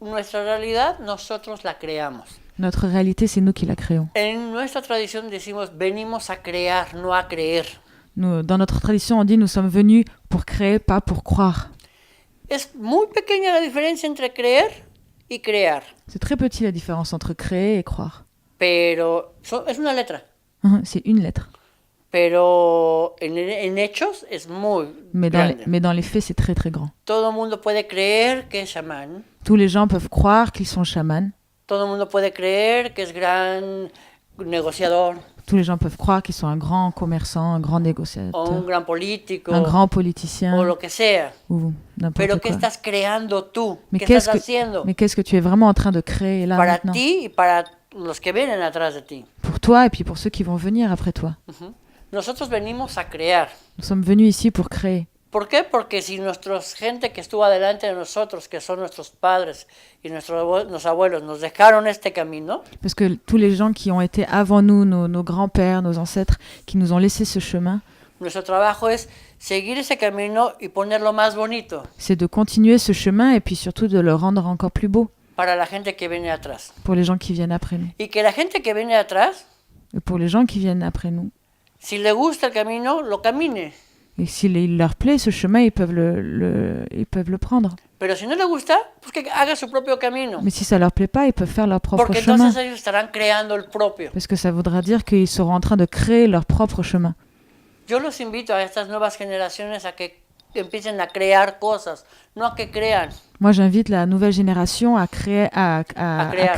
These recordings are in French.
nuestra realidad nosotros la creamos. Notre réalité, c'est nous qui la créons. En nuestra tradición decimos, venimos a crear, no a creer. Nous, dans notre tradition, on dit nous sommes venus pour créer, pas pour croire. Es muy pequeña la diferencia entre creer y crear, C'est très petit la différence entre créer et croire. pero es una letra. C'est une lettre. Pero en hechos es muy Mais grande. dans les faits, c'est très très grand. Todo el mundo puede creer que es chamán. Tous les gens peuvent croire qu'ils sont chamans. Todo el mundo puede creer que es gran negociador Tous les gens peuvent croire qu'ils sont un grand commerçant, un grand o un négociateur, gran político un grand o politicien lo que sea. ou n'importe Pero ¿qué quoi. estás creando tú? Mais ¿Qué qu'est-ce estás que, haciendo? mais qu'est-ce que tu es vraiment en train de créer là Para maintenant? ti y para los que vienen atrás de ti. Pour toi et puis pour ceux qui vont venir après toi. Nosotros venimos a crear. Nous sommes venus ici pour créer. ¿Por qué? Porque si nuestra gente que estuvo adelante de nosotros, que son nuestros padres y nuestros abuelos, nos dejaron este camino, Parce que tous les gens qui ont été avant nous, nos grands-pères, nos ancêtres, qui nous ont laissé ce chemin, nuestro trabajo es seguir ese camino y ponerlo más bonito c'est de continuer ce chemin et puis surtout de le rendre encore plus beau para la gente que viene atrás. pour les gens qui viennent après nous. Y que la gente que viene atrás, Et pour les gens qui viennent après nous. si le gusta el camino, lo camine. Et s'il leur plaît ce chemin, ils peuvent ils peuvent le prendre. Pero si no le gusta, pues que haga su propio camino. Mais si ça leur plaît pas, ils peuvent faire leur propre Porque chemin. entonces ellos estarán creando el propio. Parce que ça voudra dire qu'ils seront en train de créer leur propre chemin. Yo los invito a estas nuevas generaciones a que empiecen a crear cosas, no a que crean. Moi, j'invite la nouvelle génération à créer, A crear.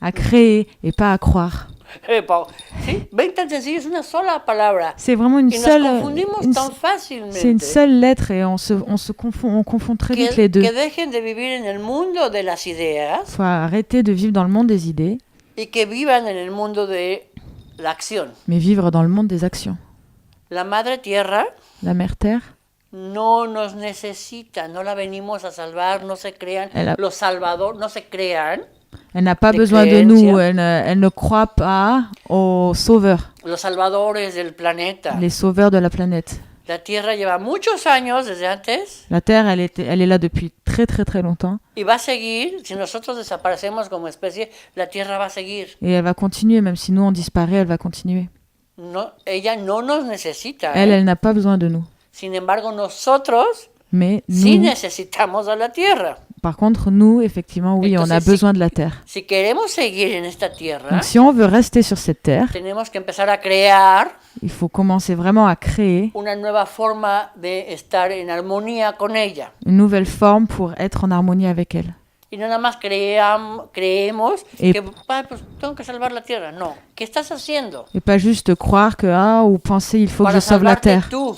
à créer et pas à croire. Pau, ¿sí? ¿Ven tan sencillo? Es una sola palabra. C'est vraiment une Y nos seule, confundimos tan fácilmente. c'est une seule lettre et on confond très vite les deux. Que dejen de vivir en el mundo de las ideas Faut arrêter de vivre dans le monde des idées, y que vivan en el mundo de la acción. mais vivre dans le monde des actions. La Madre Tierra La Mère Terre, no nos necesita, no la venimos a salvar, no se crean, Elle a- los salvadores no se crean, elle n'a pas Des besoin de nous, creencias. elle ne croit pas aux sauveurs, los salvadores del planeta. les sauveurs de la planète. La Tierra lleva muchos años desde antes La Terre, elle est là depuis très très très longtemps y va a seguir. Si nosotros desaparecemos como especie, la Tierra va a seguir. et elle va continuer, même si nous on disparaît, elle va continuer. No, ella no nos necesita. Elle n'a pas besoin de nous. Sin embargo, nosotros Mais sí nous, necesitamos a la Tierra. par contre, nous, effectivement, oui, on a Entonces, besoin de la Terre. Si queremos seguir en esta Tierra, Donc si on veut rester sur cette Terre, tenemos que empezar a crear il faut commencer vraiment à créer una nueva forma de estar en armonía con ella. une nouvelle forme pour être en harmonie avec elle. Y no nada más creemos Et- que pues, tengo que salvar la Tierra. No. ¿Qué estás haciendo Et pas juste croire que, ou penser il faut que para je sauve la salvarte Terre. tú?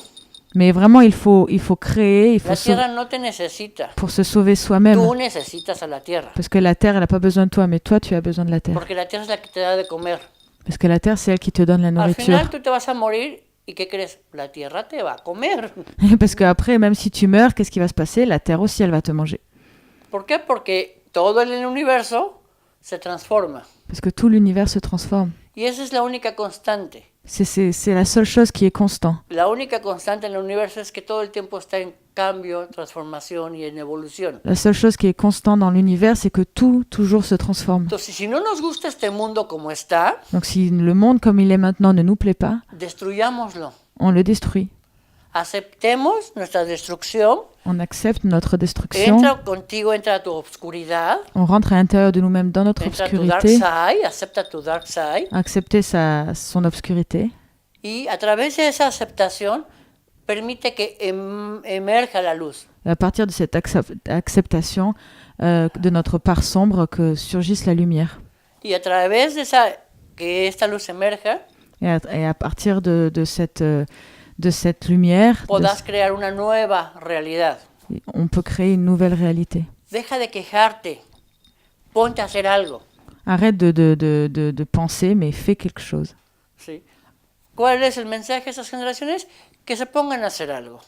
Mais vraiment, il faut créer, il faut La Tierra no te necesita. pour se sauver soi-même. Tú necesitas a la Tierra. Parce que la Terre, elle n'a pas besoin de toi, mais toi, tu as besoin de la Terre. Porque la Tierra es la que te da de comer. Parce que la Terre, c'est elle qui te donne la Al nourriture. final tú te vas a morir y ¿qué crees? La Tierra te va a comer. Parce qu'après, même si tu meurs, qu'est-ce qui va se passer? La Terre aussi, elle va te manger. ¿Por qué? Porque todo en el universo se transforma. Parce que tout l'univers se transforme. Y esa es la única constante. C'est la seule chose qui est constant. La única constante en el universo es que todo el tiempo está en cambio, transformación y en evolución. La seule chose qui est constante dans l'univers, c'est que tout, toujours se transforme. Entonces, si no nos gusta este mundo como está, Donc si le monde comme il est maintenant ne nous plaît pas, destruyámoslo. on le détruit. Aceptemos nuestra destrucción. On accepte notre destruction. Entra tu oscuridad. On rentre à l'intérieur de nous-mêmes dans notre Entra tu dark obscurité. side, acepta tu dark side. Accepter son obscurité. Y a través de esa aceptación, permite que emerja la luz. Et à partir de cette acceptation de notre part sombre, que surgisse la lumière. Y a través de que esta luz emerja, Et à partir de cette lumière, podás crear una nueva realidad. on peut créer une nouvelle réalité. Deja de quejarte. Ponte a hacer algo. Arrête de penser, mais fais quelque chose. ¿Sí? ¿Cuál es el mensaje a esas generaciones? Que se pongan a hacer algo.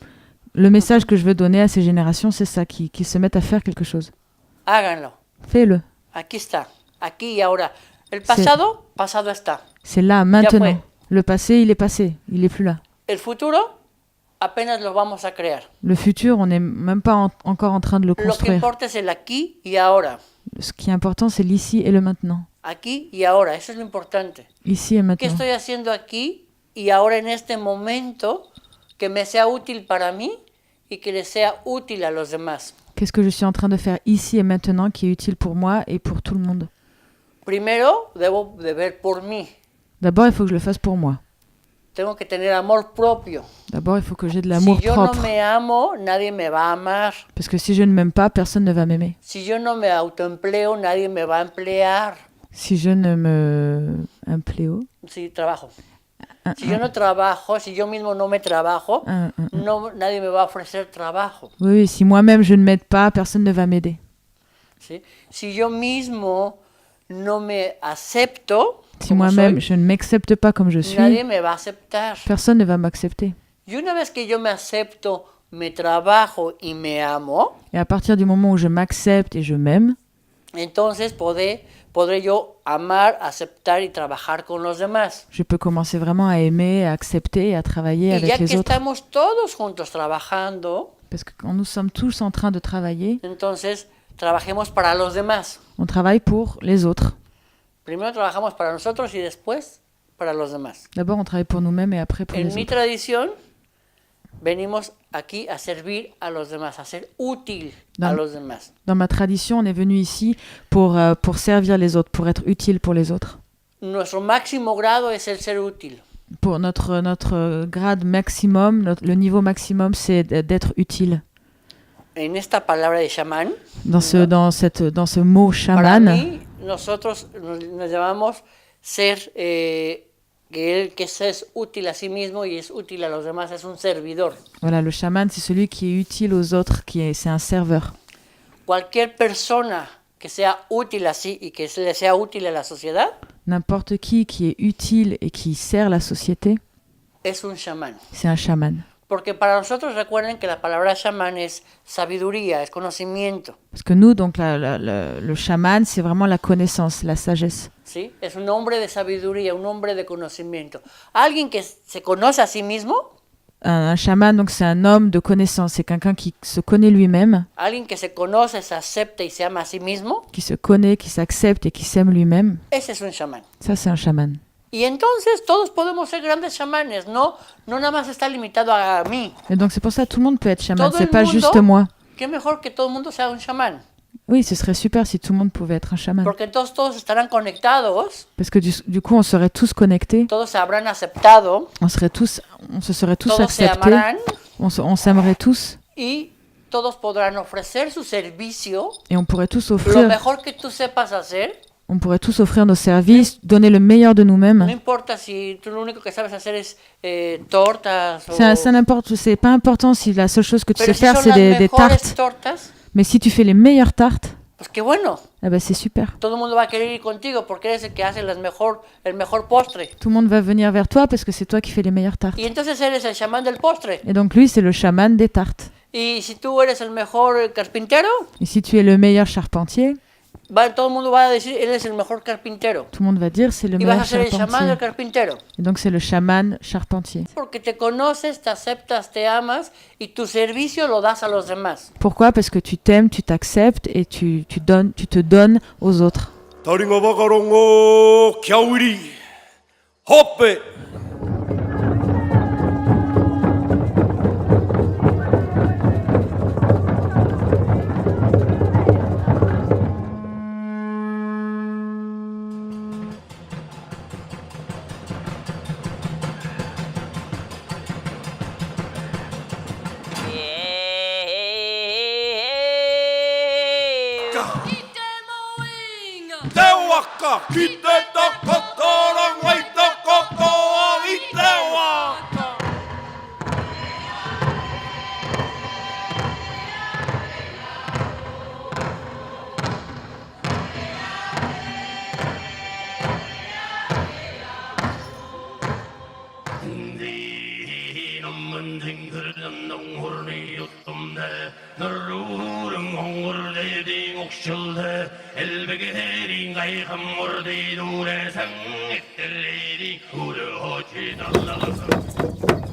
Le message que je veux donner à ces générations, c'est ça, qu'ils se mettent à faire quelque chose. Háganlo. Fais-le. Aquí está. Aquí y ahora. El pasado, pasado está. C'est là, maintenant. fue. Le passé, il est passé. Il n'est plus là. El futuro, apenas lo vamos a crear. Le futur, on n'est même pas encore en train de le Lo que construire. importa es el aquí y ahora. Ce qui est important, c'est l'ici et le maintenant. Aquí y ahora, eso es lo importante. Ici et ¿Qué maintenant. estoy haciendo aquí y ahora en este momento que me sea útil para mí y que le sea útil a los demás? Qu'est-ce que je suis en train de faire ici et maintenant qui est utile pour moi et pour tout le monde? Primero, debo de ver por mí. D'abord, il faut que je le fasse pour moi. Tengo que tener amor propio. D'abord, il faut que j'ai de l'amour Si yo propre. no me amo, nadie me va a amar. Parce que si je ne m'aime pas, personne ne va m'aimer. Si yo no me autoempleo, nadie me va a emplear. Si je ne me... Un pléau. Si trabajo. Si yo no trabajo, si yo mismo no me trabajo, no, nadie me va a ofrecer trabajo. Oui, oui, si moi-même je ne m'aide pas, personne ne va m'aider. ¿Sí? Si yo mismo no me acepto, Si como moi-même soy, je ne m'accepte pas comme je suis, nadie me va a aceptar. personne ne va m'accepter. Y una vez que yo me acepto, me trabajo y me amo, Et à partir du moment où je m'accepte et je m'aime, entonces podré yo amar, aceptar y trabajar con los demás. je peux commencer vraiment à aimer, à accepter et à travailler Y ya avec les que autres. estamos todos juntos trabajando, Parce que quand nous sommes tous en train de travailler, entonces trabajemos para los demás. on travaille pour les autres. Primero trabajamos para nosotros y después para los demás. D'abord, on travaille pour nous-mêmes et après pour En les mi autres. tradición, venimos aquí a servir a los demás, a ser útil a Dans- los demás. Dans ma tradition, on est venu ici pour servir les autres, pour être utile pour les autres. Nuestro máximo grado es el ser útil. Pour notre grade maximum, le niveau maximum, c'est d'être utile. En esta palabra de chamán, Dans ce mot para chaman, mí, nosotros nos llamamos ser, que es útil a sí mismo y es útil a los demás, es un servidor. voilà, le chaman, c'est celui qui est utile aux autres, c'est un serveur. Cualquier persona que sea útil así y que le sea útil a la sociedad N'importe qui est utile et qui sert la société, es un chamán. c'est un chaman. Porque para nosotros recuerden que la palabra chamán es sabiduría, es conocimiento. Parce que nous, donc, le chaman, c'est vraiment la connaissance, la sagesse. ¿Sí? Es un hombre de sabiduría, un hombre de conocimiento. Alguien que se conoce a sí mismo, Un chaman, donc, c'est un homme de connaissance. C'est quelqu'un qui se connaît lui-même, alguien que se conoce, se acepta y se ama a sí mismo, qui se connaît, qui s'accepte et qui s'aime lui-même. ese es un chamán. Ça, c'est un chaman. Y entonces todos podemos ser grandes chamanes, no nada más está limitado a mí. Et donc, c'est pour ça que tout le monde peut être chaman. Todo C'est el pas mundo. juste moi. Qué mejor que todo el mundo sea un chamán, Oui, ce serait super si tout le monde pouvait être un chaman. porque entonces todos estarán conectados, Parce que du coup, on serait tous connectés, todos se habrán aceptado, on se serait tous todos se acceptés, amarán on s'aimerait tous y todos podrán ofrecer su servicio, et on pourrait tous lo offrir, mejor que tú sepas hacer. nos services, donner le meilleur de No nous-mêmes. importa si tú lo único que sabes hacer es tortas o... C'est pas important si la seule chose que tu Pero sais si faire, son c'est las des mejores tartes. tortas, Mais si tu fais les meilleures tartes, pues qué bueno. eh ben c'est super. Todo el mundo va a querer ir contigo porque eres el que hace el mejor postre. Tout le monde va venir vers toi parce que c'est toi qui fais les meilleures tartes. Y entonces eres el chamán del postre. Et donc lui, c'est le chaman des tartes. Y si tú eres el mejor carpintero, Et si tu es le meilleur charpentier, todo el mundo va a decir, él es el mejor carpintero. tout le monde va dire c'est le Y vas meilleur a ser el chamán del charpentier. carpintero. Et donc c'est le chaman charpentier. Porque te conoces, te aceptas, te amas y tu servicio lo das a los demás. Pourquoi? Parce que tu t'aimes, tu t'acceptes et tu te donnes aux autres. 다링어 바가롱어 갸우리 헛배 대와까 기대다 겉도랑 와이다 겉도와 이대와 elbege herin gay hamurdi dure sang etleri uru hochi dallasa